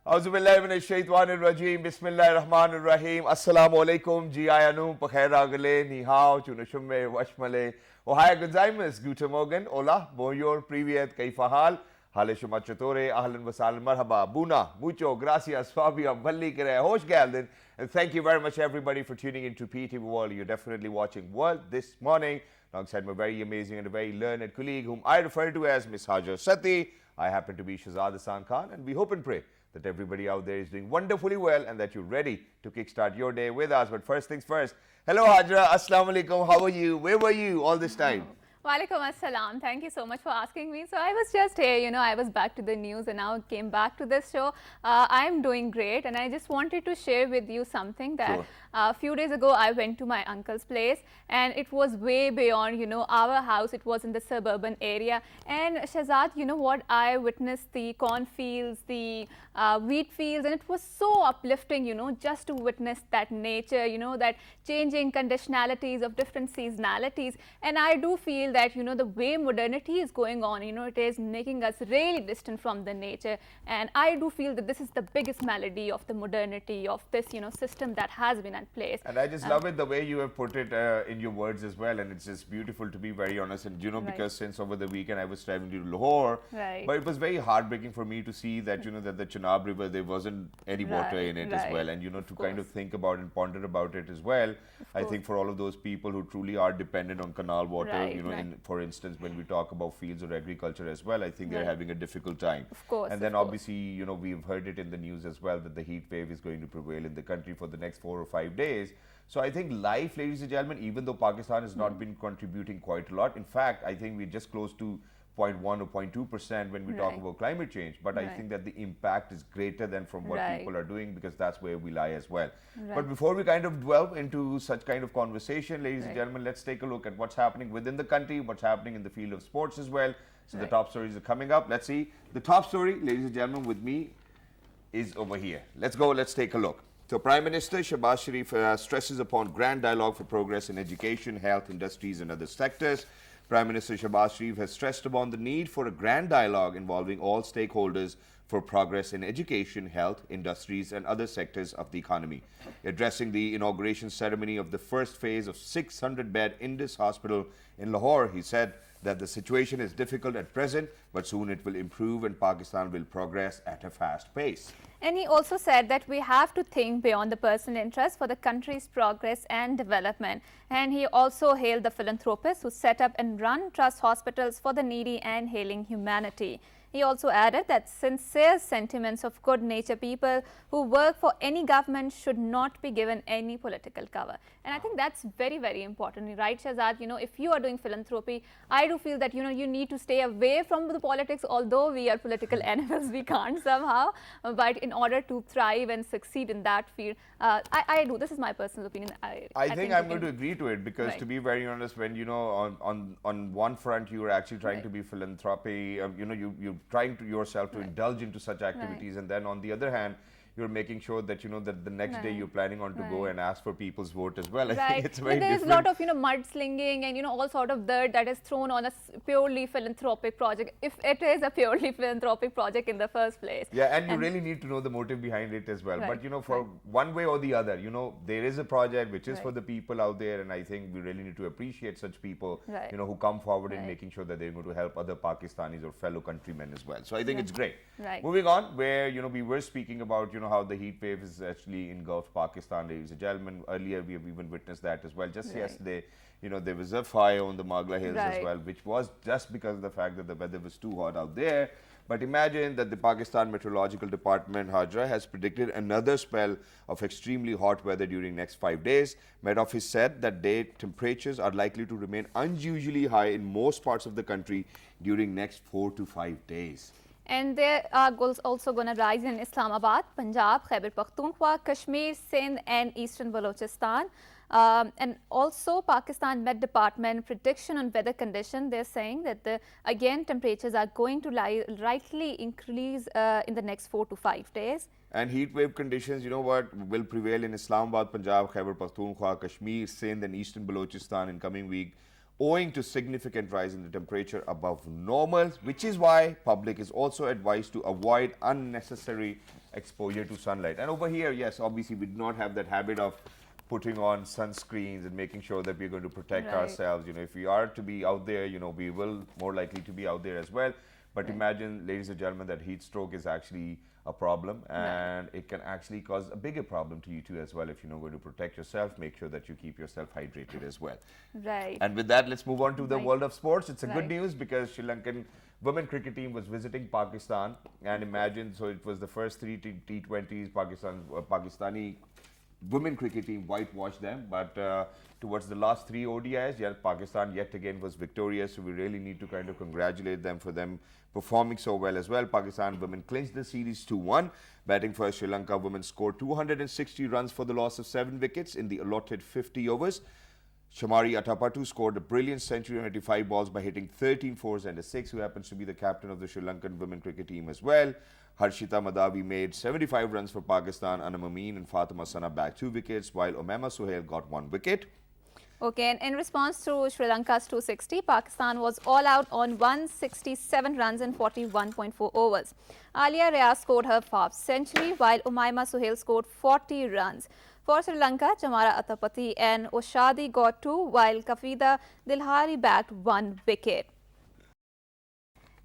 Auzubillahiminash-shaytanir-rajim. Bismillahir-rahmanir-rahim. Assalamu alaikum. Ji ayanum. Pakhair agale. Ni hao. Chunashumme. Washmale. Ohaya gozaimasu. Guten Morgen. Hola. Bonjour. Privyet. Kaifa hal? Hale shuma chatore. Ahlan wa sahlan. Marhaba. Buna. Mucho. Gracias. Fabia. Balli kare. Hosh geldin. And thank you very much, everybody, for tuning into PTV World. You're definitely watching World this morning alongside my very amazing and a very learned colleague whom I refer to as Miss Hajar Sati. I happen to be Shahzad Hassan Khan, and we hope and pray that everybody out there is doing wonderfully well and that you're ready to kickstart your day with us. But first things first, hello Hajra, Assalamu alaikum, how are you? Where were you all this time? Walaikum assalam. Thank you so much for asking me. So I was just here, I was back to the news and now came back to this show. I'm doing great and I just wanted to share with you something that a few days ago I went to my uncle's place and it was way beyond, our house. It was in the suburban area. And Shahzad, you know what? I witnessed the cornfields, the wheat fields, and it was so uplifting, just to witness that nature, that changing conditionalities of different seasonalities. And I do feel that the way modernity is going on, it is making us really distant from the nature, and I do feel that this is the biggest malady of the modernity of this system that has been at place. And I just love it the way you have put it in your words as well, and it's just beautiful to be very honest. And because since over the weekend I was traveling to Lahore, but it was very heartbreaking for me to see that that the Chenab River, there wasn't any water in it as well, and to kind of think about and ponder about it as well. I think for all of those people who truly are dependent on canal water, for instance, when we talk about fields or agriculture as well, I think they're having a difficult time. Of course. And then obviously, we've heard it in the news as well that the heat wave is going to prevail in the country for the next 4 or 5 days. So I think life, ladies and gentlemen, even though Pakistan has not been contributing quite a lot, in fact, I think we're just close to 0.1 or 0.2% when we talk about climate change. But I think that the impact is greater than from what people are doing, because that's where we lie as well. But before we kind of delve into such kind of conversation, ladies and gentlemen, let's take a look at what's happening within the country, what's happening in the field of sports as well. So the top stories are coming up. Let's see. The top story, ladies and gentlemen, with me is over here. Let's go. Let's take a look. So Prime Minister Shehbaz Sharif stresses upon grand dialogue for progress in education, health, industries and other sectors. Prime Minister Shehbaz Sharif has stressed upon the need for a grand dialogue involving all stakeholders for progress in education, health, industries and other sectors of the economy. Addressing the inauguration ceremony of the first phase of 600-bed Indus Hospital in Lahore, he said that the situation is difficult at present, but soon it will improve and Pakistan will progress at a fast pace. And he also said that we have to think beyond the personal interest for the country's progress and development. And he also hailed the philanthropists who set up and run trust hospitals for the needy and hailing humanity. He also added that sincere sentiments of good-natured people who work for any government should not be given any political cover. And I think that's very, very important, right, Shahzad? If you are doing philanthropy, I do feel that, you need to stay away from the politics, although we are political animals, we can't somehow. But in order to thrive and succeed in that field, I do. This is my personal opinion. I think I'm going to agree to it because, to be very honest, when, on one front, you're actually trying to be philanthropy, you're trying to yourself to indulge into such activities, and then on the other hand you're making sure that that the next day you're planning on to go and ask for people's vote as well. I think it's very different. There's a lot of mudslinging and all sort of dirt that is thrown on a purely philanthropic project, if it is a purely philanthropic project in the first place. And you really need to know the motive behind it as well. But for one way or the other, there is a project which is for the people out there, and I think we really need to appreciate such people who come forward in making sure that they're going to help other Pakistanis or fellow countrymen as well. So I think it's great. Moving on, where we were speaking about how the heat wave is actually engulfed Pakistan, ladies and gentlemen. Earlier we have even witnessed that as well. Just yesterday, there was a fire on the Magla Hills as well, which was just because of the fact that the weather was too hot out there. But imagine that the Pakistan Meteorological Department, Hajra, has predicted another spell of extremely hot weather during next 5 days. Met Office said that day temperatures are likely to remain unusually high in most parts of the country during next 4 to 5 days. And there are also going to rise in Islamabad, Punjab, Khyber Pakhtunkhwa, Kashmir, Sindh and Eastern Balochistan. And also Pakistan Met Department prediction on weather condition, they're saying that again temperatures are going to likely increase in the next 4 to 5 days. And heat wave conditions, will prevail in Islamabad, Punjab, Khyber Pakhtunkhwa, Kashmir, Sindh and Eastern Balochistan in coming week, owing to significant rise in the temperature above normal, which is why public is also advised to avoid unnecessary exposure to sunlight. And over here, yes, obviously we do not have that habit of putting on sunscreens and making sure that we're going to protect ourselves. If we are to be out there, we will more likely to be out there as well. But imagine, ladies and gentlemen, that heat stroke is actually a problem, and it can actually cause a bigger problem to you too as well if you're not going to protect yourself. Make sure that you keep yourself hydrated as well. Right. And with that, let's move on to the world of sports. It's a good news because Sri Lankan women cricket team was visiting Pakistan, and imagine, so it was the first three T20s. Pakistani women cricket team whitewashed them, but towards the last three ODIs, Pakistan yet again was victorious. So we really need to kind of congratulate them for them performing so well as well. Pakistan women clinched the series 2-1. Batting first, Sri Lanka women scored 260 runs for the loss of 7 wickets in the allotted 50 overs. Shamari Atapattu scored a brilliant century on 85 balls by hitting 13 fours and a 6, who happens to be the captain of the Sri Lankan women cricket team as well. Harshita Madhavi made 75 runs for Pakistan. Anam Amin and Fatima Sana bagged 2 wickets, while Umaima Suhail got 1 wicket. Okay, and in response to Sri Lanka's 260, Pakistan was all out on 167 runs in 41.4 overs. Alia Riaz scored her 4th century, while Umaima Suhail scored 40 runs. For Sri Lanka, Chamara Atapathy and Oshadi got 2, while Kafida Dilhari bagged 1 wicket.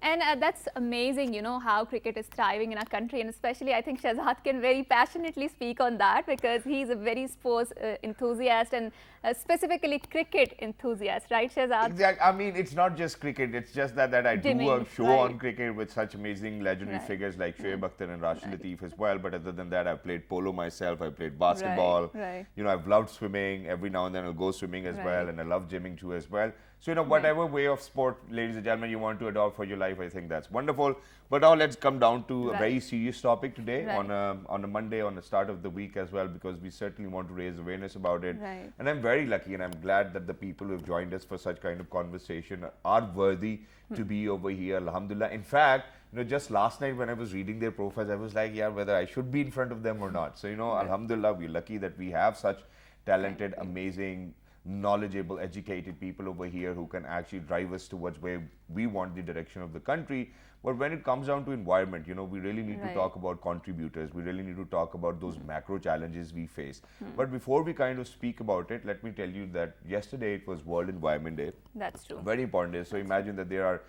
And that's amazing, how cricket is thriving in our country. And especially, I think Shahzad can very passionately speak on that because he's a very sports enthusiast and specifically cricket enthusiast, right, Shahzad? Exactly. I mean, it's not just cricket. It's just that I do a show on cricket with such amazing legendary figures like Shoaib Akhtar and Rashid Latif as well. But other than that, I've played polo myself. I played basketball. I've loved swimming. Every now and then I'll go swimming as well. And I love gymming too as well. So, whatever way of sport, ladies and gentlemen, you want to adopt for your life, I think that's wonderful. But now let's come down to a very serious topic today on a Monday, on the start of the week as well, because we certainly want to raise awareness about it. And I'm very lucky and I'm glad that the people who have joined us for such kind of conversation are worthy to be over here, alhamdulillah. In fact, just last night when I was reading their profiles, I was like, yeah, whether I should be in front of them or not. So, alhamdulillah, we're lucky that we have such talented, amazing, knowledgeable, educated people over here who can actually drive us towards where we want the direction of the country. But when it comes down to environment, we really need to talk about contributors. We really need to talk about those macro challenges we face. But before we kind of speak about it, let me tell you that yesterday it was World Environment Day. That's true. Very important day. So imagine that there are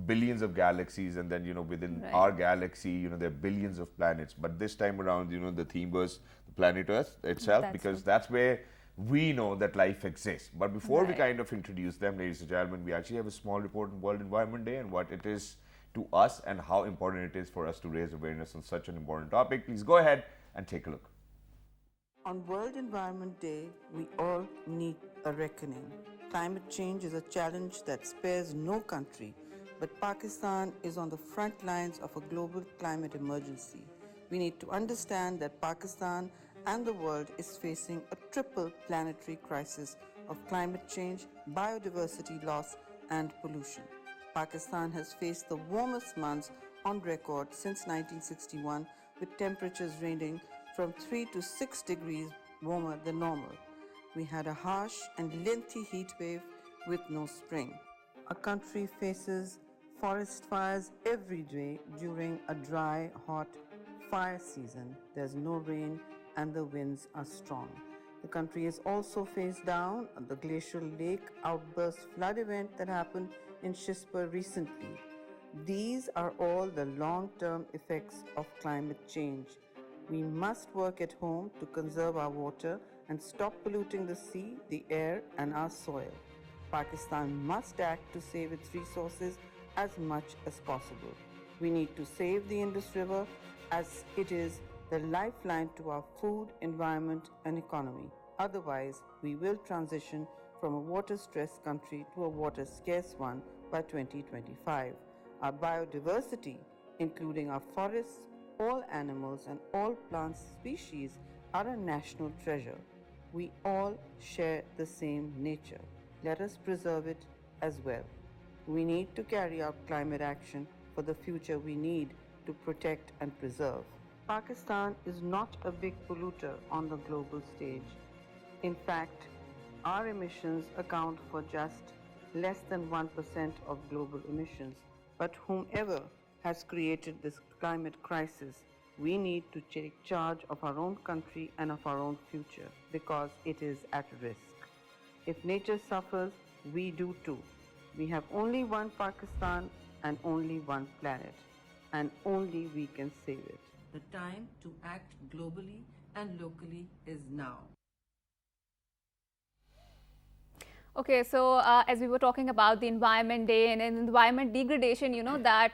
billions of galaxies, and then within our galaxy, there are billions of planets. But this time around, the theme was the planet Earth itself, because that's where we know that life exists. But before we kind of introduce them, ladies and gentlemen, we actually have a small report on World Environment Day and what it is to us and how important it is for us to raise awareness on such an important topic. Please go ahead and take a look. On World Environment Day, we all need a reckoning. Climate change is a challenge that spares no country, but Pakistan is on the front lines of a global climate emergency. We need to understand that Pakistan and the world is facing a triple planetary crisis of climate change, biodiversity loss, and pollution. Pakistan has faced the warmest months on record since 1961, with temperatures ranging from 3 to 6 degrees warmer than normal. We had a harsh and lengthy heat wave with no spring. Our country faces forest fires every day during a dry, hot fire season. There's no rain and the winds are strong. The country has also faced down the glacial lake outburst flood event that happened in Shishpur recently. These are all the long-term effects of climate change. We must work at home to conserve our water and stop polluting the sea, the air, and our soil. Pakistan must act to save its resources as much as possible. We need to save the Indus River as it is the lifeline to our food, environment, and economy. Otherwise, we will transition from a water-stressed country to a water-scarce one by 2025. Our biodiversity, including our forests, all animals, and all plant species, are a national treasure. We all share the same nature. Let us preserve it as well. We need to carry out climate action for the future we need to protect and preserve. Pakistan is not a big polluter on the global stage. In fact, our emissions account for just less than 1% of global emissions. But whomever has created this climate crisis We need to take charge of our own country and of our own future because it is at risk. If nature suffers, we do too. We have only one Pakistan and only one planet, and only we can save it. The time to act globally and locally is now. Okay, so as we were talking about the Environment Day and environment degradation, you know that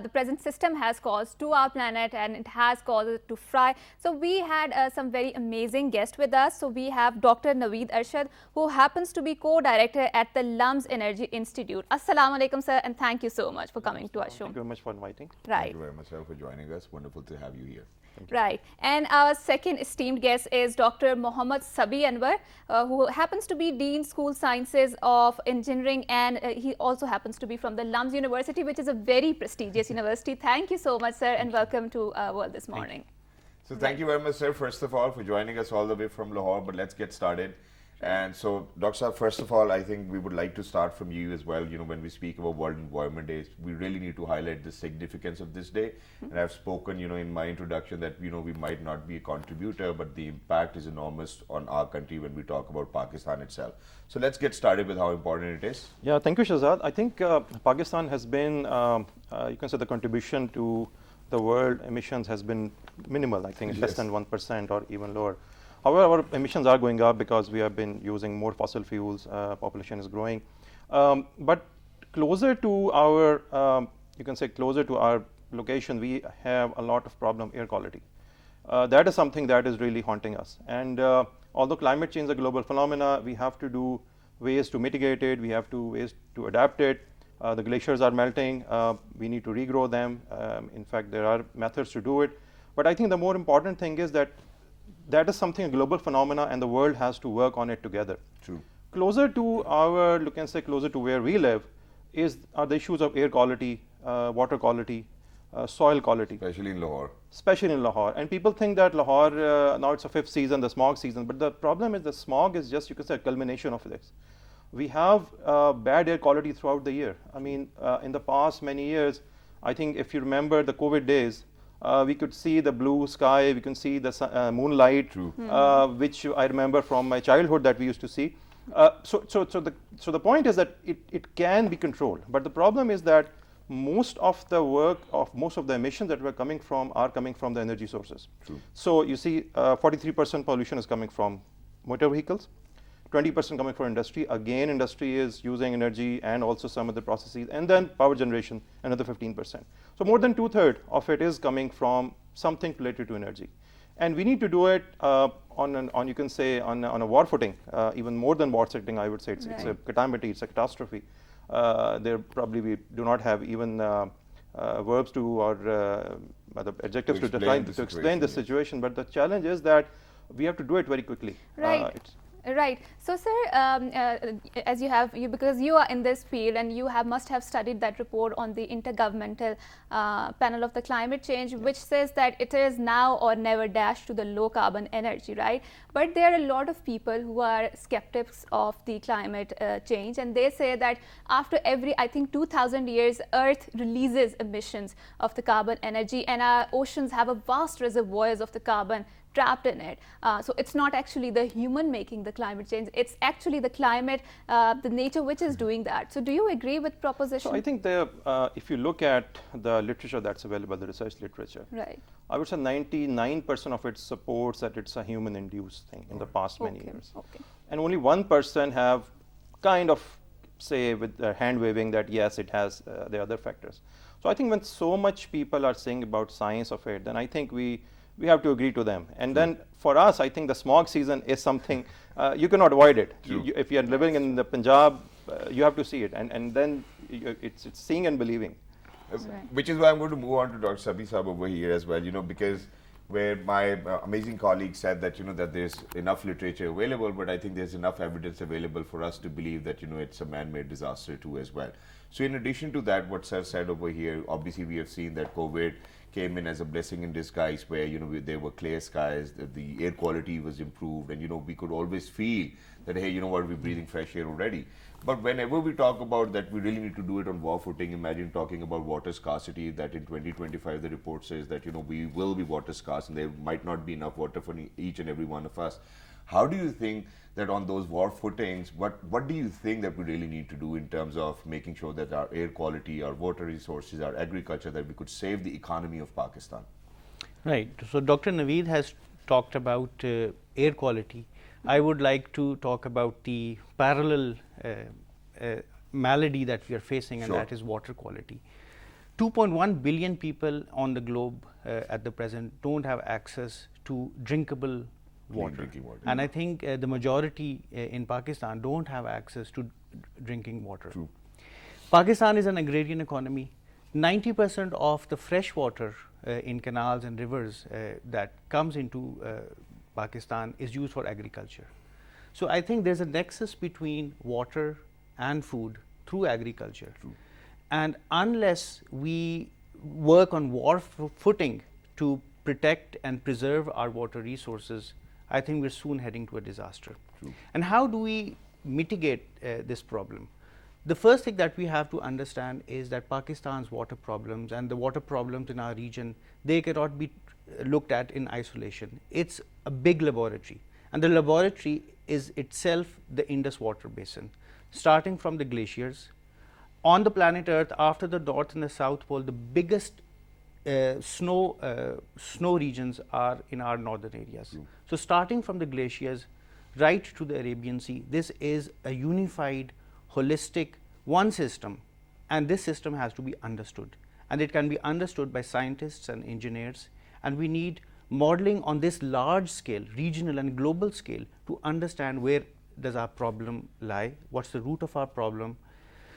the present system has caused to our planet and it has caused it to fry. So we had some very amazing guests with us. So we have Dr. Naveed Arshad, who happens to be co-director at the Lums Energy Institute. Assalamu alaikum, sir, and thank you so much for coming to our show. Thank you very much for inviting. Right. Thank you very much, sir, for joining us. Wonderful to have you here. Right. And our second esteemed guest is Dr. Mohammad Sabi Anwar, who happens to be Dean School Sciences of Engineering, and he also happens to be from the Lums University, which is a very prestigious university. Thank you so much, sir, and welcome to World This Morning. So thank you very much, sir, first of all, for joining us all the way from Lahore, but let's get started. And so, Dr. Saab, first of all, I think we would like to start from you as well. You know, when we speak about World Environment Day, we really need to highlight the significance of this day. And I've spoken, you know, in my introduction that, you know, we might not be a contributor, but the impact is enormous on our country when we talk about Pakistan itself. So let's get started with how important it is. Yeah, thank you, Shahzad. I think Pakistan has been, you can say the contribution to the world emissions has been minimal. I think less than 1% or even lower. However, our emissions are going up because we have been using more fossil fuels, population is growing. But closer to our, you can say closer to our location, we have a lot of problem air quality. That is something that is really haunting us. And although climate change is a global phenomena, we have to do ways to mitigate it, we have to ways to adapt it. The glaciers are melting, we need to regrow them. In fact, there are methods to do it. But I think the more important thing is that is something, a global phenomena, and the world has to work on it together. True. Closer to our, you can say closer to where we live, are the issues of air quality, water quality, soil quality. Especially in Lahore. Especially in Lahore. And people think that Lahore, now it's a fifth season, the smog season, but the problem is the smog is just, you can say, a culmination of this. We have bad air quality throughout the year. I mean, in the past many years, I think if you remember the COVID days, we could see the blue sky, we can see the moonlight, which I remember from my childhood that we used to see. So the point is that it can be controlled, but the problem is that most of the emissions that are coming from the energy sources. True. So you see 43% pollution is coming from motor vehicles, 20% coming from industry. Again, industry is using energy and also some of the processes, and then power generation, another 15%. So more than 2/3 of it is coming from something related to energy. And we need to do it you can say on a war footing, even more than war footing, I would say. It's a calamity, it's a catastrophe. There probably we do not have even verbs to or the adjectives to explain the situation. But the challenge is that we have to do it very quickly. Right. Right. So, sir, as because you are in this field and you must have studied that report on the Intergovernmental Panel of the Climate Change, which says that it is now or never dash to the low carbon energy, right? But there are a lot of people who are skeptics of the climate change, and they say that after every, I think, 2,000 years, Earth releases emissions of the carbon energy, and our oceans have a vast reservoirs of the carbon trapped in it. So it's not actually the human making the climate change, it's actually the climate, the nature which is doing that. So do you agree with proposition? So I think if you look at the literature that's available, the research literature, right, I would say 99% of it supports that it's a human induced thing in the past many years. Okay. And only 1% have kind of say with their hand waving that yes, it has the other factors. So I think when so much people are saying about science of it, then I think we have to agree to them. And then for us, I think the smog season is something, you cannot avoid it. If you are living in the Punjab, you have to see it. And then it's seeing and believing. Which is why I'm going to move on to Dr. Sabi Saab over here as well, because where my amazing colleague said that, that there's enough literature available, but I think there's enough evidence available for us to believe that, it's a man-made disaster too as well. So in addition to that, what Sir said over here, obviously we have seen that COVID came in as a blessing in disguise where, there were clear skies, the air quality was improved, and, we could always feel that, hey, we're breathing fresh air already. But whenever we talk about that, we really need to do it on war footing. Imagine talking about water scarcity, that in 2025 the report says that, you know, we will be water scarce and there might not be enough water for each and every one of us. How do you think that on those war footings, what do you think that we really need to do in terms of making sure that our air quality, our water resources, our agriculture, that we could save the economy of Pakistan? Right. So Dr. Naveed has talked about air quality. I would like to talk about the parallel malady that we are facing, and Sure. that is water quality. 2.1 billion people on the globe at the present don't have access to drinkable water. drinking water. And I think the majority in Pakistan don't have access to drinking water. True. Pakistan is an agrarian economy. 90% of the fresh water in canals and rivers that comes into Pakistan is used for agriculture. So I think there's a nexus between water and food through agriculture. True. And unless we work on war footing to protect and preserve our water resources, I think we're soon heading to a disaster. True. And how do we mitigate this problem? The first thing that we have to understand is that Pakistan's water problems and the water problems in our region, they cannot be looked at in isolation. It's a big laboratory, and the laboratory is itself the Indus water basin, starting from the glaciers. On the planet Earth, after the North and the South Pole, the biggest snow regions are in our northern areas. True. So starting from the glaciers right to the Arabian Sea, this is a unified, holistic, one system, and this system has to be understood, and it can be understood by scientists and engineers, and we need modeling on this large scale, regional and global scale, to understand where does our problem lie, what's the root of our problem.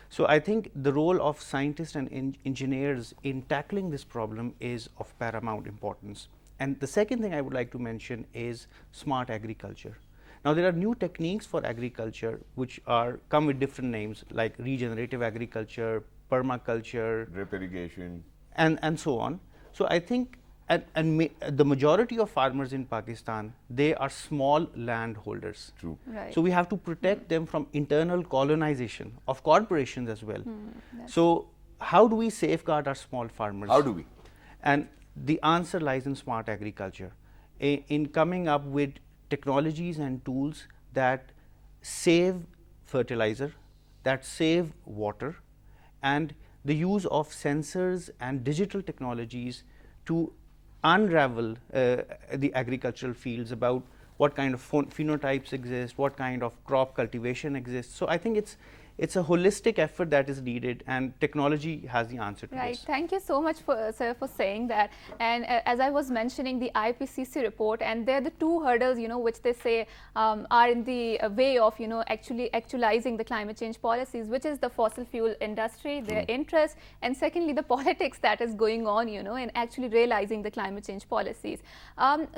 So I think the role of scientists and engineers in tackling this problem is of paramount importance. And the second thing I would like to mention is smart agriculture. Now there are new techniques for agriculture which come with different names, like regenerative agriculture, permaculture, Drip irrigation. and so on. So I think the majority of farmers in Pakistan, they are small landholders. True. Right. So we have to protect them from internal colonization of corporations as well. So how do we safeguard our small farmers? How do we? And the answer lies in smart agriculture, in coming up with technologies and tools that save fertilizer, that save water, and the use of sensors and digital technologies to unravel the agricultural fields about what kind of phenotypes exist, what kind of crop cultivation exists. So I think it's a holistic effort that is needed, and technology has the answer to Right. this. Thank you so much, sir, for saying that. And as I was mentioning the IPCC report, and there are the two hurdles, which they say are in the way of, actually actualizing the climate change policies, which is the fossil fuel industry, their interest, and secondly, the politics that is going on, in actually realizing the climate change policies. And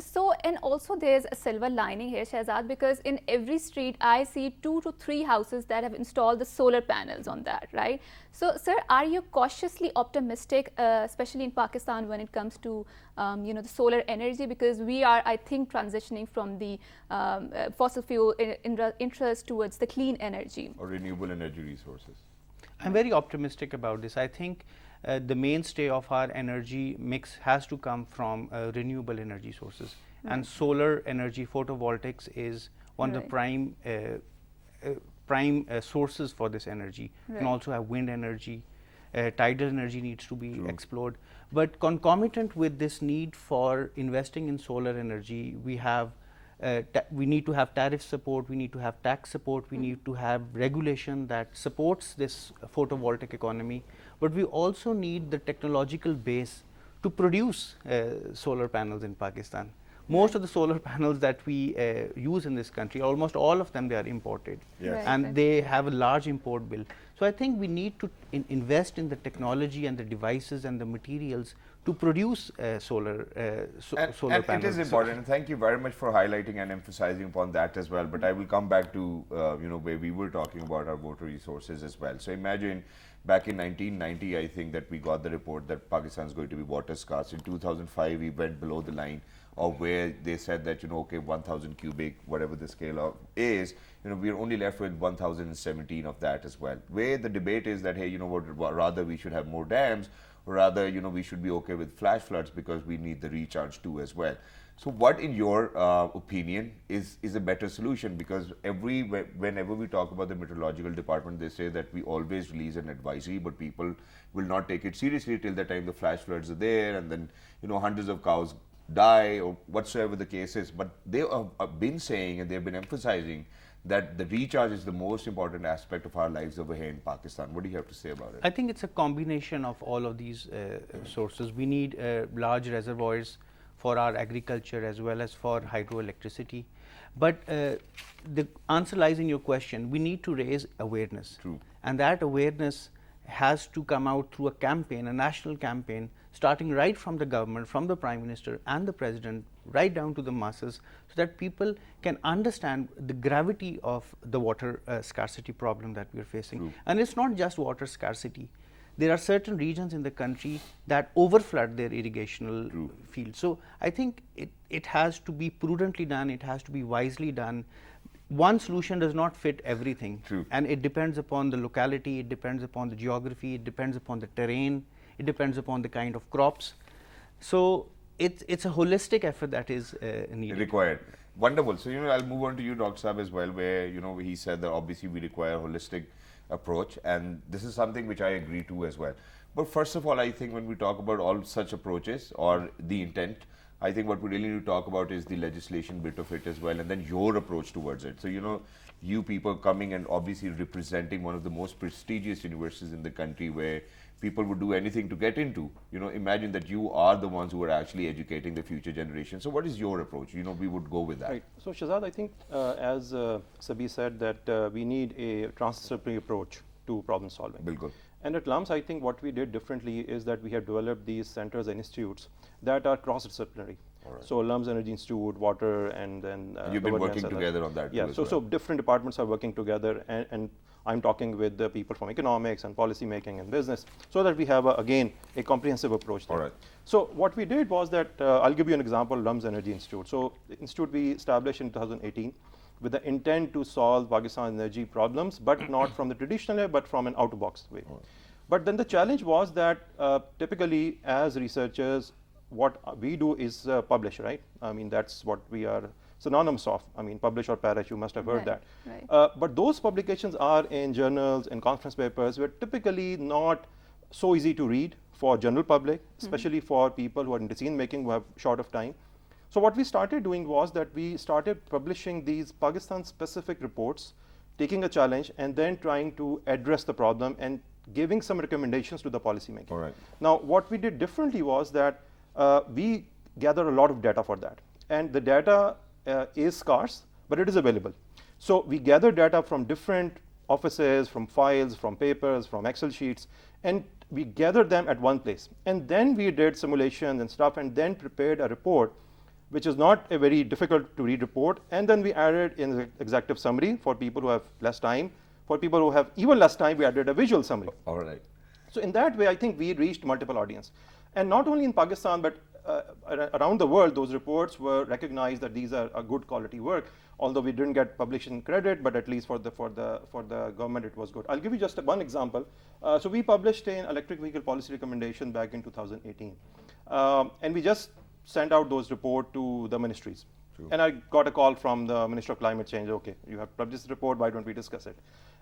also there's a silver lining here, Shahzad, because in every street, I see 2 to 3 houses that have installed the solar panels on that, right? So, sir, are you cautiously optimistic, especially in Pakistan, when it comes to, the solar energy? Because we are, I think, transitioning from the fossil fuel interest towards the clean energy. Or renewable energy resources. I'm very optimistic about this. I think the mainstay of our energy mix has to come from renewable energy sources. And solar energy, photovoltaics, is one of the prime sources for this energy. You can also have wind energy, tidal energy needs to be explored. But concomitant with this need for investing in solar energy, we need to have tariff support, we need to have tax support, we need to have regulation that supports this photovoltaic economy. But we also need the technological base to produce solar panels in Pakistan. Most of the solar panels that we use in this country, almost all of them, they are imported. Yes. Right. And they have a large import bill. So I think we need to invest in the technology and the devices and the materials to produce solar And panels. it is important, and thank you very much for highlighting and emphasizing upon that as well. But I will come back to where we were talking about our water resources as well. So imagine back in 1990, I think that we got the report that Pakistan is going to be water scarce. In 2005, we went below the line of where they said that, okay, 1,000 cubic, whatever the scale of is, we're only left with 1,017 of that as well. Where the debate is that, hey, what, rather we should have more dams, or rather, we should be okay with flash floods because we need the recharge too as well. So what, in your opinion, is a better solution? Because whenever we talk about the meteorological department, they say that we always release an advisory, but people will not take it seriously till the time the flash floods are there, and then hundreds of cows die or whatsoever the case is. But they have been saying, and they've been emphasizing, that the recharge is the most important aspect of our lives over here in Pakistan. What do you have to say about it? I think it's a combination of all of these sources. We need large reservoirs for our agriculture as well as for hydroelectricity. But the answer lies in your question. We need to raise awareness. True. And that awareness has to come out through a campaign, a national campaign, starting right from the government, from the Prime Minister and the President, right down to the masses, so that people can understand the gravity of the water scarcity problem that we are facing. True. And it's not just water scarcity. There are certain regions in the country that overflood their irrigational fields. So I think it has to be prudently done, it has to be wisely done. One solution does not fit everything. True. And it depends upon the locality, it depends upon the geography, it depends upon the terrain, it depends upon the kind of crops. So it's a holistic effort that is needed. Required. Wonderful. So, I'll move on to you, Dr. Saab, as well, where, he said that obviously we require a holistic approach, and this is something which I agree to as well. But first of all, I think when we talk about all such approaches or the intent, I think what we really need to talk about is the legislation bit of it as well, and then your approach towards it. So, you people coming and obviously representing one of the most prestigious universities in the country where people would do anything to get into. Imagine that you are the ones who are actually educating the future generation. So what is your approach? We would go with that. Right. So Shahzad, I think as Sabi said that we need a transdisciplinary approach to problem solving. Bilkul. And at LUMS, I think what we did differently is that we have developed these centers and institutes that are cross-disciplinary. Right. So LUMS Energy Institute, water, and then you've been working together on that. Yeah. Too, so different departments are working together, and I'm talking with the people from economics and policy making and business, so that we have again a comprehensive approach there. All right. So what we did was that I'll give you an example. LUMS Energy Institute. So the institute we established in 2018 with the intent to solve Pakistan's energy problems, but not from the traditional way, but from an out-of-box way. Right. But then the challenge was that typically as researchers, what we do is publish, right? I mean, that's what we are synonymous of. I mean, publish or perish, you must have heard that. Right. But those publications are in journals and conference papers were typically not so easy to read for general public, especially for people who are in decision making, who have short of time. So what we started doing was that we started publishing these Pakistan specific reports, taking a challenge and then trying to address the problem and giving some recommendations to the policy making. All right. Now, what we did differently was that we gathered a lot of data for that, and the data is scarce, but it is available. So we gathered data from different offices, from files, from papers, from Excel sheets, and we gathered them at one place. And then we did simulations and stuff, and then prepared a report, which is not a very difficult to read report. And then we added in the executive summary for people who have less time. For people who have even less time, we added a visual summary. All right. So in that way, I think we reached multiple audience. And not only in Pakistan, but around the world, those reports were recognized that these are a good quality work. Although we didn't get publishing credit, but at least for the government, it was good. I'll give you just one example. So we published an electric vehicle policy recommendation back in 2018, and we just sent out those reports to the ministries. True. And I got a call from the Minister of Climate Change. Okay, you have published this report. Why don't we discuss it?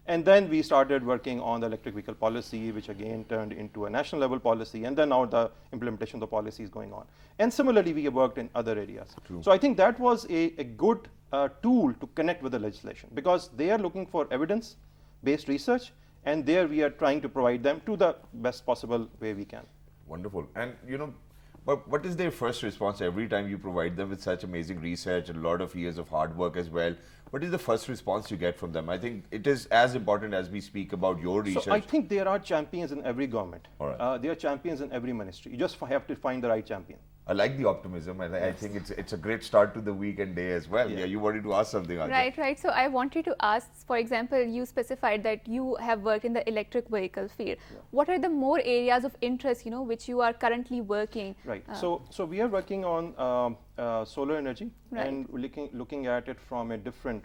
And then we started working on the electric vehicle policy, which again turned into a national level policy, and then now the implementation of the policy is going on. And similarly, we have worked in other areas. True. So I think that was a good tool to connect with the legislation, because they are looking for evidence-based research, and there we are trying to provide them to the best possible way we can. Wonderful. And but what is their first response every time you provide them with such amazing research, a lot of years of hard work as well? What is the first response you get from them? I think it is as important as we speak about your research. So I think there are champions in every government. All right. There are champions in every ministry. You just have to find the right champion. I like the optimism, and I think it's a great start to the week and day as well. Yeah, you wanted to ask something, Ajay. Right, right. So I wanted to ask, for example, you specified that you have worked in the electric vehicle field. What are the more areas of interest, which you are currently working? Right. So we are working on solar energy and looking at it from a different.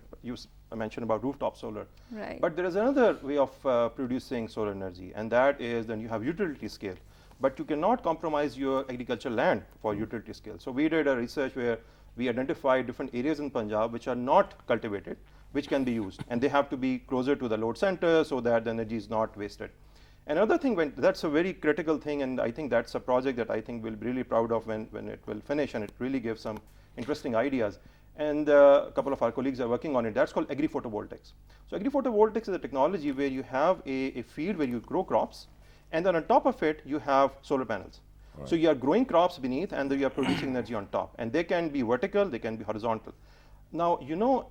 I mentioned about rooftop solar. Right. But there is another way of producing solar energy, and that is then you have utility scale. But you cannot compromise your agricultural land for utility scale. So we did a research where we identified different areas in Punjab which are not cultivated, which can be used, and they have to be closer to the load center so that the energy is not wasted. Another thing, that's a very critical thing, and I think that's a project that I think we'll be really proud of when it will finish, and it really gives some interesting ideas. And a couple of our colleagues are working on it. That's called Agri-Photovoltaics. So Agri-Photovoltaics is a technology where you have a field where you grow crops, and then on top of it, you have solar panels. Right. So you are growing crops beneath, and then you are producing energy on top. And they can be vertical, they can be horizontal. Now,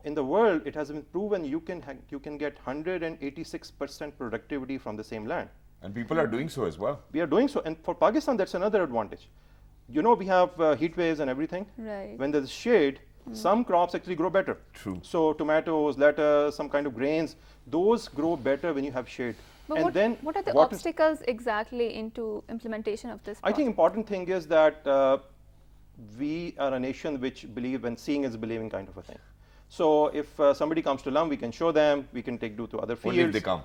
in the world, it has been proven you can get 186% productivity from the same land. And people are doing so as well. We are doing so. And for Pakistan, that's another advantage. We have heat waves and everything. Right. When there's shade, some crops actually grow better. True. So tomatoes, lettuce, some kind of grains, those grow better when you have shade. But what are the obstacles exactly into implementation of this project? I think important thing is that we are a nation which believe when seeing is believing kind of a thing. So if somebody comes to Lum, we can show them, we can take to other fields. Only if they come.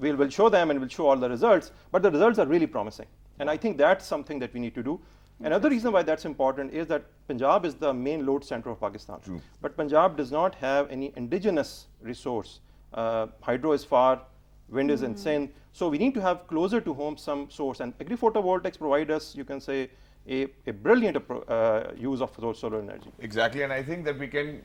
We'll show them and we'll show all the results, but the results are really promising. And I think that's something that we need to do. Another reason why that's important is that Punjab is the main load center of Pakistan. True. But Punjab does not have any indigenous resource. Hydro is far, wind is in Sindh. So we need to have closer to home some source. And Agri-Photovoltaics provide us, you can say, a brilliant use of solar energy. Exactly, and I think that we can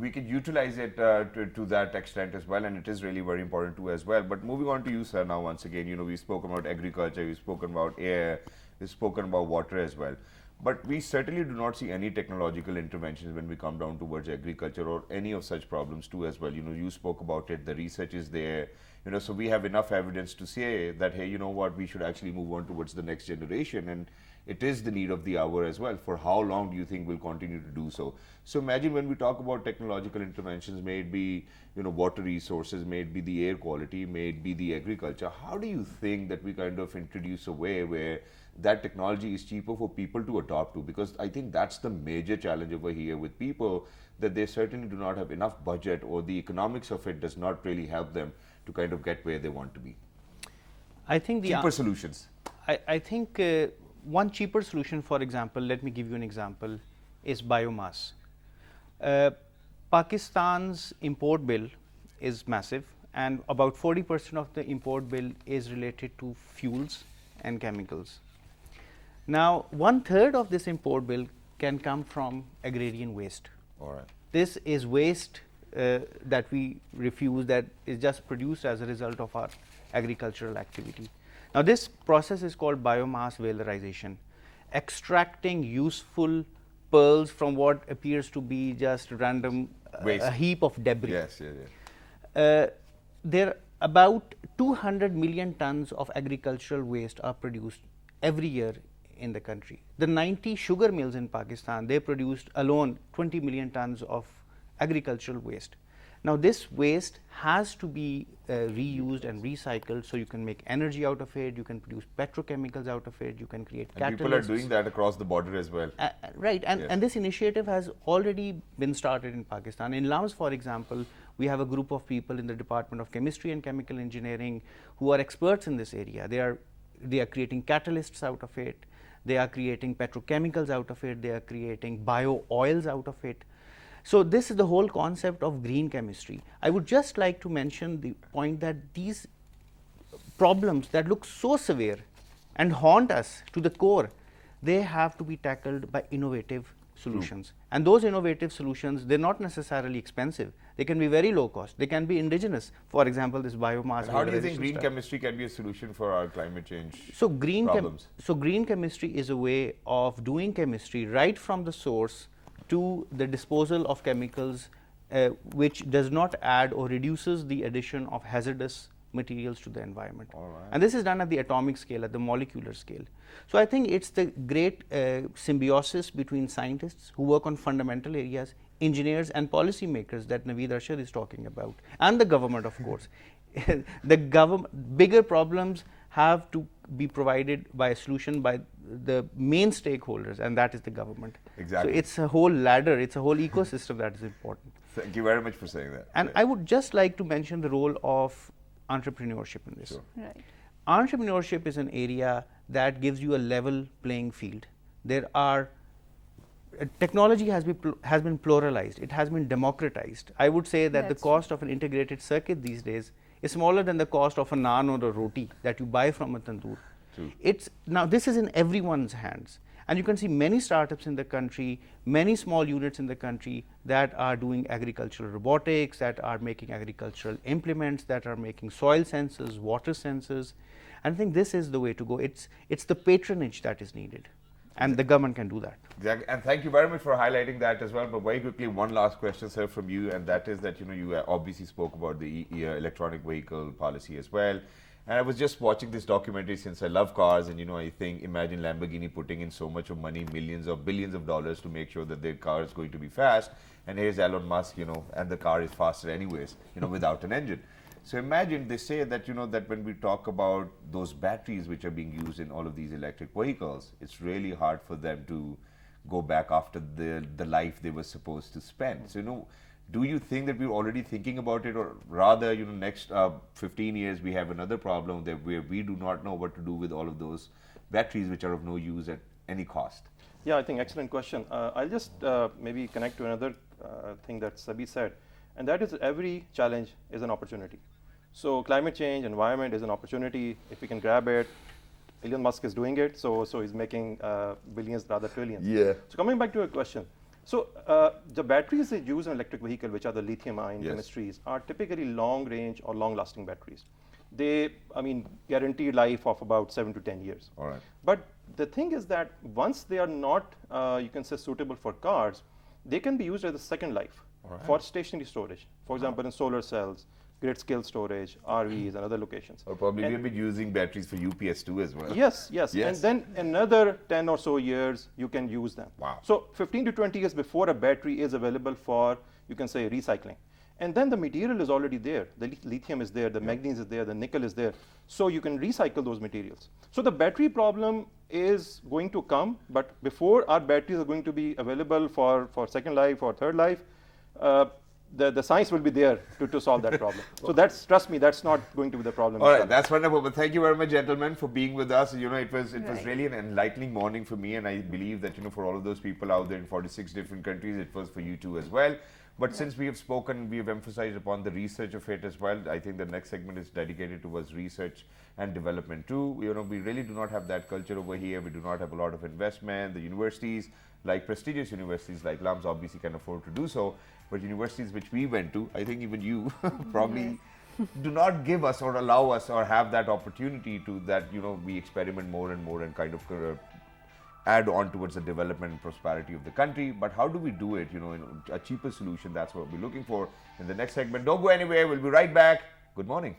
we can utilize it to that extent as well, and it is really very important too as well. But moving on to you, sir, now once again, we've spoken about agriculture, we've spoken about air, we've spoken about water as well. But we certainly do not see any technological interventions when we come down towards agriculture or any of such problems too as well. You spoke about it, the research is there, so we have enough evidence to say that, hey, we should actually move on towards the next generation, and it is the need of the hour as well. For how long do you think we'll continue to do so? So imagine when we talk about technological interventions, may it be, water resources, may it be the air quality, may it be the agriculture, how do you think that we kind of introduce a way where that technology is cheaper for people to adopt to? Because I think that's the major challenge over here with people, that they certainly do not have enough budget, or the economics of it does not really help them to kind of get where they want to be. I think cheaper solutions. I think one cheaper solution, for example, let me give you an example, is biomass. Pakistan's import bill is massive, and about 40% of the import bill is related to fuels and chemicals. Now, 1/3 of this import bill can come from agrarian waste. All right. This is waste that we refuse, that is just produced as a result of our agricultural activity. Now, this process is called biomass valorization, extracting useful pearls from what appears to be just random a heap of debris. Yes, yes. There about 200 million tons of agricultural waste are produced every year in the country. The 90 sugar mills in Pakistan, they produced alone 20 million tons of agricultural waste. Now, this waste has to be reused and recycled, so you can make energy out of it, you can produce petrochemicals out of it, you can create catalysts. And people are doing that across the border as well. Right, and this initiative has already been started in Pakistan. In LAMS, for example, we have a group of people in the Department of Chemistry and Chemical Engineering who are experts in this area. They are creating catalysts out of it, they are creating petrochemicals out of it, they are creating bio oils out of it. So this is the whole concept of green chemistry. I would just like to mention the point that these problems that look so severe and haunt us to the core, they have to be tackled by innovative solutions. And those innovative solutions, they're not necessarily expensive. They can be very low cost. They can be indigenous. For example, this biomass. And how do you think green chemistry can be a solution for our climate change problems? So green chemistry is a way of doing chemistry right from the source to the disposal of chemicals which does not add or reduces the addition of hazardous materials to the environment. All right. And this is done at the atomic scale, at the molecular scale. So I think it's the great symbiosis between scientists who work on fundamental areas, engineers and policymakers that Naveed Arshad is talking about, and the government, of course. The bigger problems have to be provided by a solution by the main stakeholders, and that is the government. Exactly. So it's a whole ladder, it's a whole ecosystem that is important. Thank you very much for saying that. And I would just like to mention the role of entrepreneurship in this. Sure. Right. Entrepreneurship is an area that gives you a level playing field. There are technology has been pluralized, it has been democratized. I would say that the cost of an integrated circuit these days is smaller than the cost of a naan or a roti that you buy from a tandoor. Now this is in everyone's hands, and you can see many startups in the country, many small units in the country that are doing agricultural robotics, that are making agricultural implements, that are making soil sensors, water sensors. And I think this is the way to go. It's the patronage that is needed, and the government can do that. Exactly. And thank you very much for highlighting that as well. But very quickly, one last question, sir, from you, and that is that you obviously spoke about the electronic vehicle policy as well. And I was just watching this documentary since I love cars, and I think imagine Lamborghini putting in so much of money, millions or billions of dollars to make sure that their car is going to be fast. And here's Elon Musk, and the car is faster anyways, without an engine. So imagine they say that that when we talk about those batteries which are being used in all of these electric vehicles, it's really hard for them to go back after the life they were supposed to spend. So do you think that we're already thinking about it, or rather next 15 years we have another problem that where we do not know what to do with all of those batteries which are of no use at any cost? Yeah, I think excellent question. I'll just maybe connect to another thing that Sabi said, and that is every challenge is an opportunity. So climate change, environment is an opportunity. If we can grab it, Elon Musk is doing it, so he's making billions, rather trillions. Yeah. So coming back to your question, so the batteries they use in electric vehicle, which are the lithium-ion chemistries, are typically long-range or long-lasting batteries. They, guaranteed life of about 7 to 10 years. All right. But the thing is that once they are not, you can say, suitable for cars, they can be used as a second life for stationary storage. For example, in solar cells, grid-scale storage, RVs, and other locations. Or probably we've been using batteries for UPS too as well. Yes. And then another 10 or so years, you can use them. Wow. So 15 to 20 years before a battery is available for, you can say, recycling. And then the material is already there. The lithium is there, the manganese is there, the nickel is there. So you can recycle those materials. So the battery problem is going to come, but before our batteries are going to be available for second life or third life, the science will be there to solve that problem. So trust me, that's not going to be the problem. All right, that's wonderful. But thank you very much, gentlemen, for being with us. It was Right. really an enlightening morning for me, and I believe that for all of those people out there in 46 different countries, it was for you too as well. But since we have spoken, we have emphasized upon the research of it as well. I think the next segment is dedicated towards research and development too. We really do not have that culture over here. We do not have a lot of investment. The universities, like prestigious universities like LUMS, obviously can afford to do so. But universities which we went to, I think even you probably do not give us or allow us or have that opportunity to that, we experiment more and more and kind of add on towards the development and prosperity of the country. But how do we do it? In a cheaper solution, that's what we're looking for. In the next segment, don't go anywhere. We'll be right back. Good morning.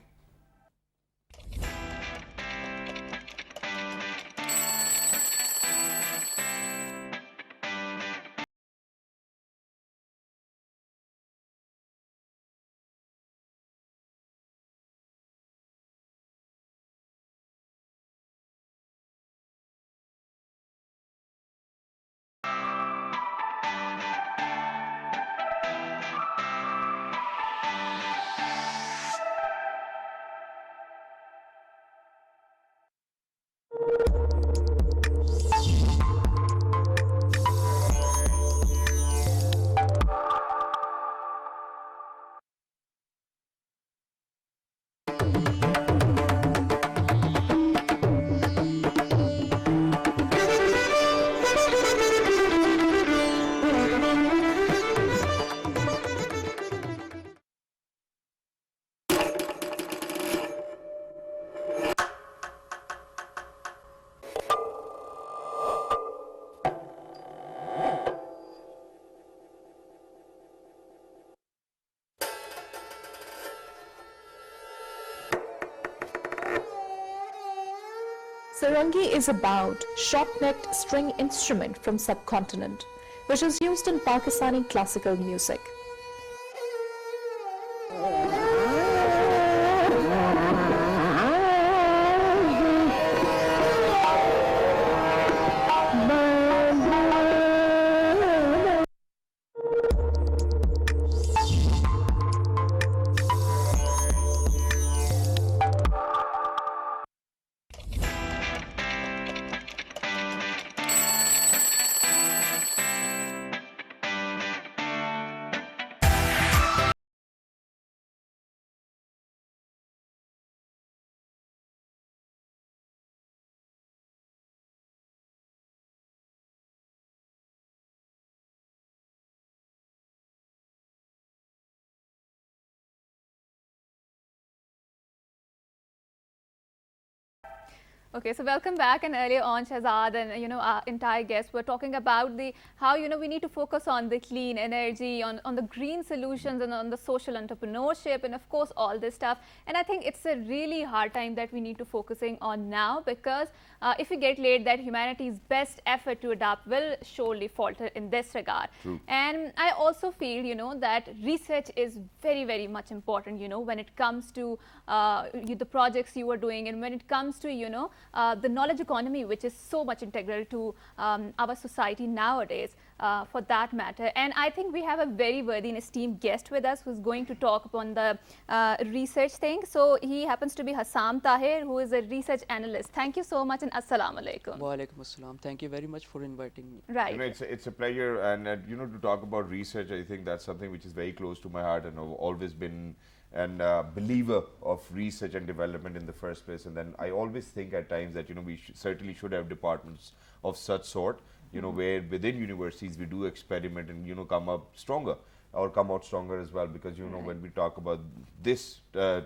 Sarangi is a bowed, short-necked string instrument from subcontinent, which is used in Pakistani classical music. Okay, so welcome back. And earlier on, Shahzad and our entire guests were talking about the how we need to focus on the clean energy, on the green solutions, and on the social entrepreneurship, and of course all this stuff. And I think it's a really hard time that we need to focusing on now, because if we get late, that humanity's best effort to adapt will surely falter in this regard. True. And I also feel that research is very much important. When it comes to the projects you are doing, and when it comes to the knowledge economy, which is so much integral to our society nowadays, for that matter. And I think we have a very worthy and esteemed guest with us who's going to talk upon the research thing. So he happens to be Hassam Tahir, who is a research analyst. Thank you so much, and assalamu alaikum. Wa alaikum assalam. Thank you very much for inviting me. Right. It's a pleasure, and to talk about research, I think that's something which is very close to my heart, and I've always been a believer of research and development in the first place. And then I always think at times that we certainly should have departments of such sort, where within universities we do experiment and come up stronger, or come out stronger as well, because when we talk about this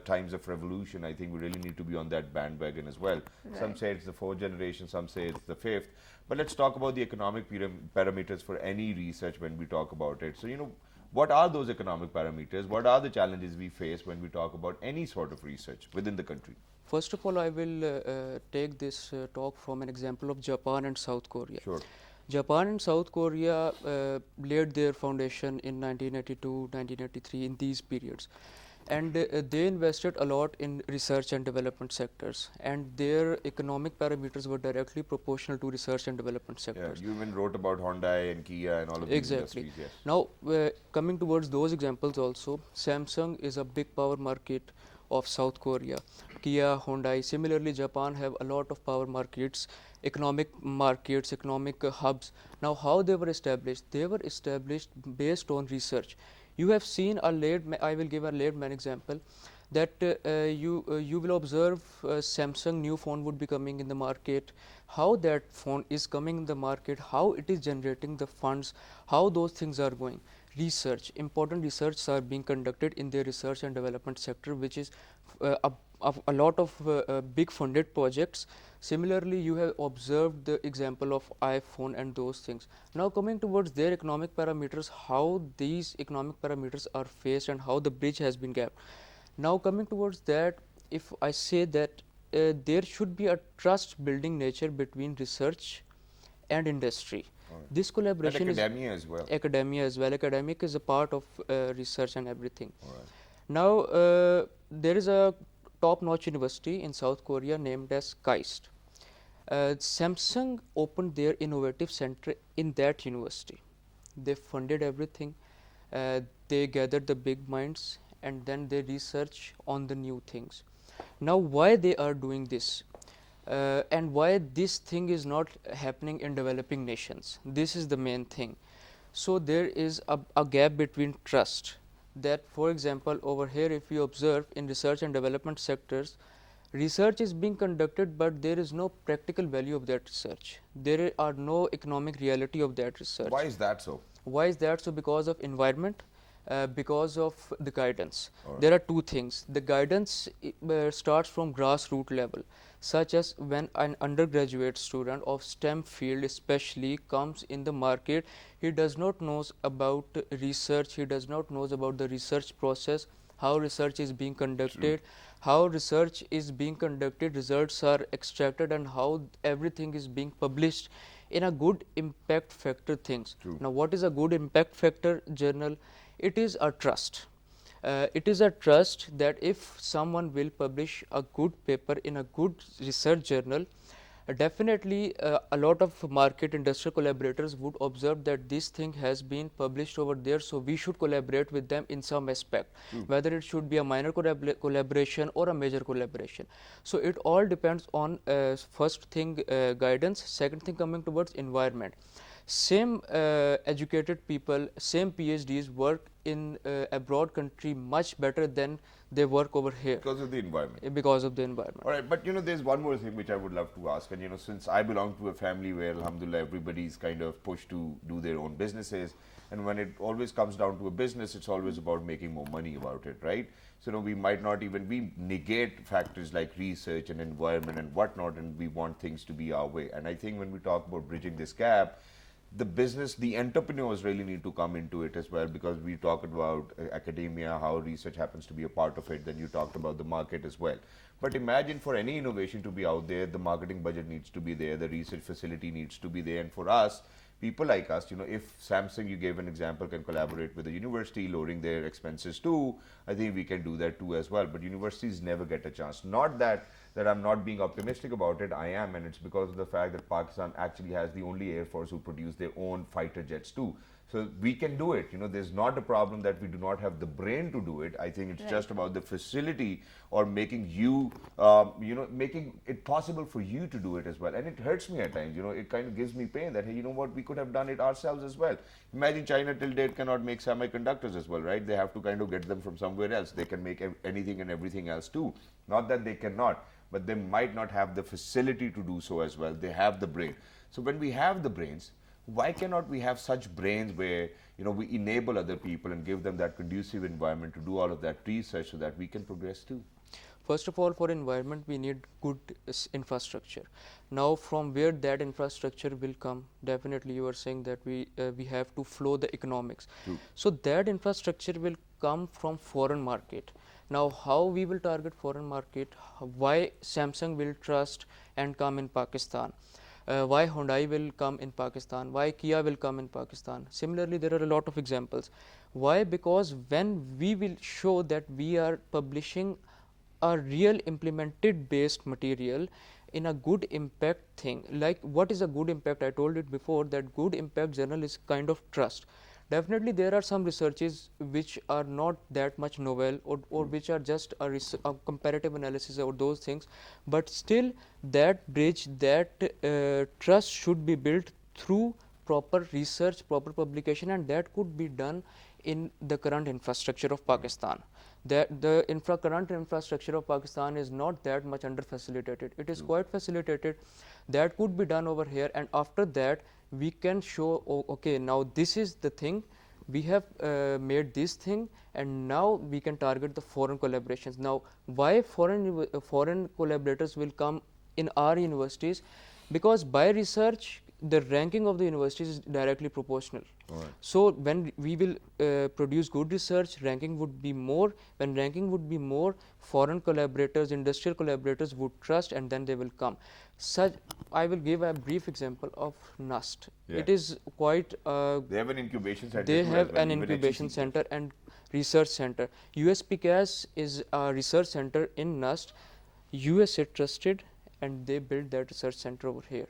times of revolution, I think we really need to be on that bandwagon as well. Right. Some say it's the fourth generation, some say it's the fifth, but let's talk about the economic parameters for any research when we talk about it. So what are those economic parameters? What are the challenges we face when we talk about any sort of research within the country? First of all, I will take this talk from an example of Japan and South Korea. Sure. Japan and South Korea laid their foundation in 1982, 1983, in these periods. And they invested a lot in research and development sectors, and their economic parameters were directly proportional to research and development sectors. Yeah, you even wrote about Hyundai and Kia and all of these industries. Yes. Now, coming towards those examples also, Samsung is a big power market of South Korea. Kia, Hyundai, similarly Japan have a lot of power markets, economic hubs. Now, how they were established? They were established based on research. You have seen I will give a layman example, that you will observe Samsung new phone would be coming in the market, how that phone is coming in the market, how it is generating the funds, how those things are going. Research, important research are being conducted in their research and development sector, which is a lot of big funded projects. Similarly, you have observed the example of iPhone and those things. Now, coming towards their economic parameters, how these economic parameters are faced and how the bridge has been gapped. Now, coming towards that, if I say that there should be a trust building nature between research and industry. Right. This collaboration and academia as well. Academia as well. Academic is a part of research and everything. Right. Now, there is a top-notch university in South Korea named as KAIST. Samsung opened their innovative center in that university. They funded everything, they gathered the big minds, and then they research on the new things. Now, why they are doing this? And why this thing is not happening in developing nations? This is the main thing. So, there is a gap between trust. That, for example, over here if you observe in research and development sectors, research is being conducted, but there is no practical value of that research. There are no economic reality of that research. Why is that so? Why is that so? Because of environment, because of the guidance. Right. There are two things. The guidance starts from grassroots level, such as when an undergraduate student of STEM field especially comes in the market, he does not know about research, he does not know about the research process, how research is being conducted, how research is being conducted, results are extracted, and how everything is being published in a good impact factor things. Now, what is a good impact factor journal? It is a trust. It is a trust that if someone will publish a good paper in a good research journal, definitely a lot of market industrial collaborators would observe that this thing has been published over there, so we should collaborate with them in some aspect, whether it should be a minor collaboration or a major collaboration. So it all depends on first thing guidance, second thing coming towards environment. Same educated people, same PhDs work in abroad country much better than they work over here. Because of the environment. Because of the environment. All right, but there's one more thing which I would love to ask, and since I belong to a family where, alhamdulillah, everybody's kind of pushed to do their own businesses, and when it always comes down to a business, it's always about making more money about it, right? So we might not even, we negate factors like research and environment and whatnot, and we want things to be our way. And I think when we talk about bridging this gap, the business, the entrepreneurs really need to come into it as well, because we talked about academia, how research happens to be a part of it, then you talked about the market as well. But imagine for any innovation to be out there, the marketing budget needs to be there, the research facility needs to be there, and for us, people like us, if Samsung, you gave an example, can collaborate with a university, lowering their expenses too, I think we can do that too as well. But universities never get a chance. Not that I'm not being optimistic about it, I am, and it's because of the fact that Pakistan actually has the only Air Force who produce their own fighter jets too. So we can do it. There's not a problem that we do not have the brain to do it. I think it's just about the facility, or making making it possible for you to do it as well. And it hurts me at times. It kind of gives me pain that, hey, you know what, we could have done it ourselves as well. Imagine China till date cannot make semiconductors as well, right? They have to kind of get them from somewhere else. They can make anything and everything else too. Not that they cannot, but they might not have the facility to do so as well. They have the brain. So when we have the brains, why cannot we have such brains where we enable other people and give them that conducive environment to do all of that research so that we can progress too? First of all, for environment, we need good infrastructure. Now, from where that infrastructure will come, definitely you are saying that we have to flow the economics. So that infrastructure will come from foreign market. Now, how we will target foreign market? Why Samsung will trust and come in Pakistan? Why Hyundai will come in Pakistan? Why Kia will come in Pakistan? Similarly, there are a lot of examples. Why? Because when we will show that we are publishing a real implemented based material in a good impact thing, like what is a good impact? I told it before that good impact journal is kind of trust. Definitely there are some researches which are not that much novel, or which are just a comparative analysis or those things, but still that bridge, that trust should be built through proper research, proper publication, and that could be done in the current infrastructure of Pakistan. That the current infrastructure of Pakistan is not that much under facilitated. It is quite facilitated. That could be done over here, and after that we can show, oh, okay, now this is the thing, we have made this thing, and now we can target the foreign collaborations. Now, why foreign collaborators will come in our universities? Because by research, the ranking of the universities is directly proportional. So when we will produce good research, ranking would be more. When ranking would be more, foreign collaborators, industrial collaborators would trust, and then they will come. Such, I will give a brief example of NUST. It is quite. They have an incubation center. They have an incubation center and research center. USPCAS is a research center in NUST. USA trusted, and they built that research center over here.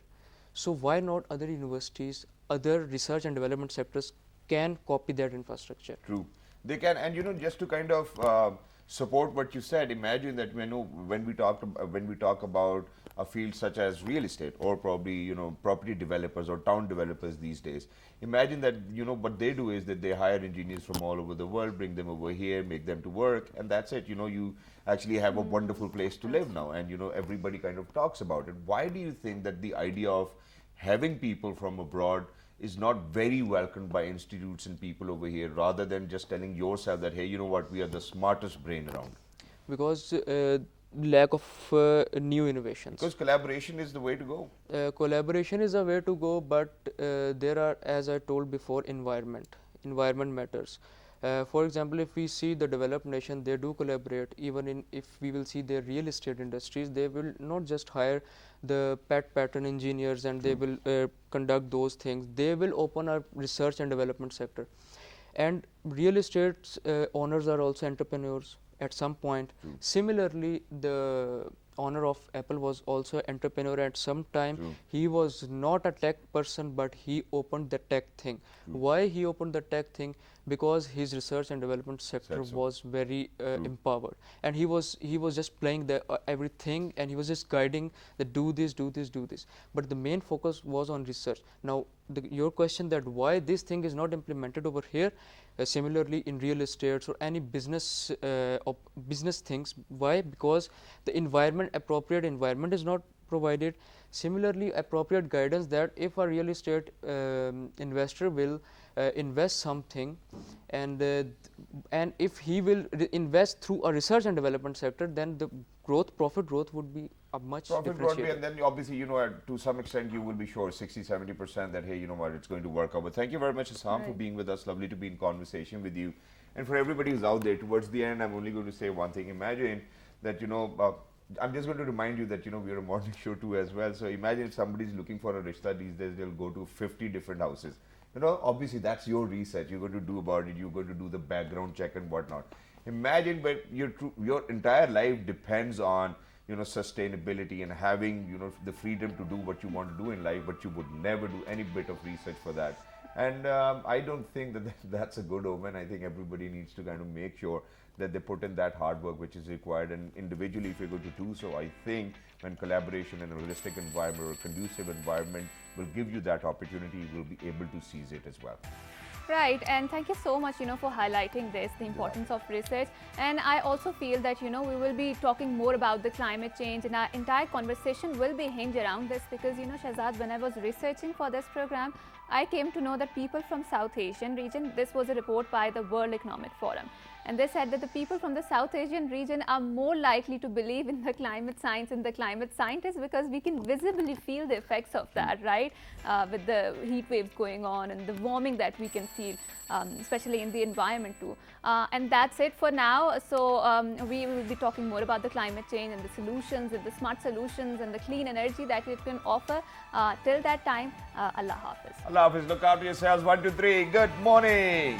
So why not other universities, other research and development sectors can copy that infrastructure? True, they can. And just to kind of support what you said, imagine that when we talk about a field such as real estate, or probably property developers or town developers these days, imagine that what they do is that they hire engineers from all over the world, bring them over here, make them to work, and that's it. You actually have a wonderful place to live now, and everybody kind of talks about it. Why do you think that the idea of having people from abroad is not very welcomed by institutes and people over here, rather than just telling yourself that, hey, you know what, we are the smartest brain around? Because lack of new innovations. Because collaboration is the way to go. Collaboration is a way to go, but there are, as I told before, environment matters. For example, if we see the developed nation, they do collaborate. Even in if we will see their real estate industries, they will not just hire the pet pattern engineers and they will conduct those things. They will open a research and development sector. And real estate owners are also entrepreneurs at some point. Similarly, the owner of Apple was also entrepreneur at some time. He was not a tech person, but he opened the tech thing. Why he opened the tech thing? Because his research and development sector was very empowered, and he was just playing the everything, and he was just guiding that do this, do this, do this. But the main focus was on research. Now, your question that why this thing is not implemented over here, similarly in real estates or any business business things. Why? Because the environment, appropriate environment is not provided. Similarly, appropriate guidance that if a real estate investor will invest something, and if he will invest through a research and development sector, then the profit growth would be a much differentiated. And then obviously, to some extent you will be sure 60-70% that, hey, it's going to work out. But thank you very much, Assam, for being with us. Lovely to be in conversation with you. And for everybody who's out there, towards the end, I'm only going to say one thing. Imagine that, I'm just going to remind you that, we're a morning show too as well. So imagine if somebody's looking for a rishta these days, they'll go to 50 different houses. Obviously that's your research. You're going to do about it. You're going to do the background check and whatnot. Imagine, but your entire life depends on, sustainability and having, the freedom to do what you want to do in life, but you would never do any bit of research for that. And I don't think that that's a good omen. I think everybody needs to kind of make sure that they put in that hard work which is required, and individually if you're going to do so, I think when collaboration in a holistic environment or a conducive environment will give you that opportunity, you will be able to seize it as well. Right, and thank you so much, for highlighting this, the importance of research. And I also feel that, we will be talking more about the climate change, and our entire conversation will be hinged around this because, Shahzad, when I was researching for this program, I came to know that people from South Asian region, this was a report by the World Economic Forum, and they said that the people from the South Asian region are more likely to believe in the climate science and the climate scientists because we can visibly feel the effects of that, right? With the heat waves going on and the warming that we can feel, especially in the environment too. And that's it for now. So we will be talking more about the climate change and the solutions and the smart solutions and the clean energy that it can offer. Till that time, Allah Hafiz. Allah Hafiz. Look after yourselves. 1, 2, 3. Good morning.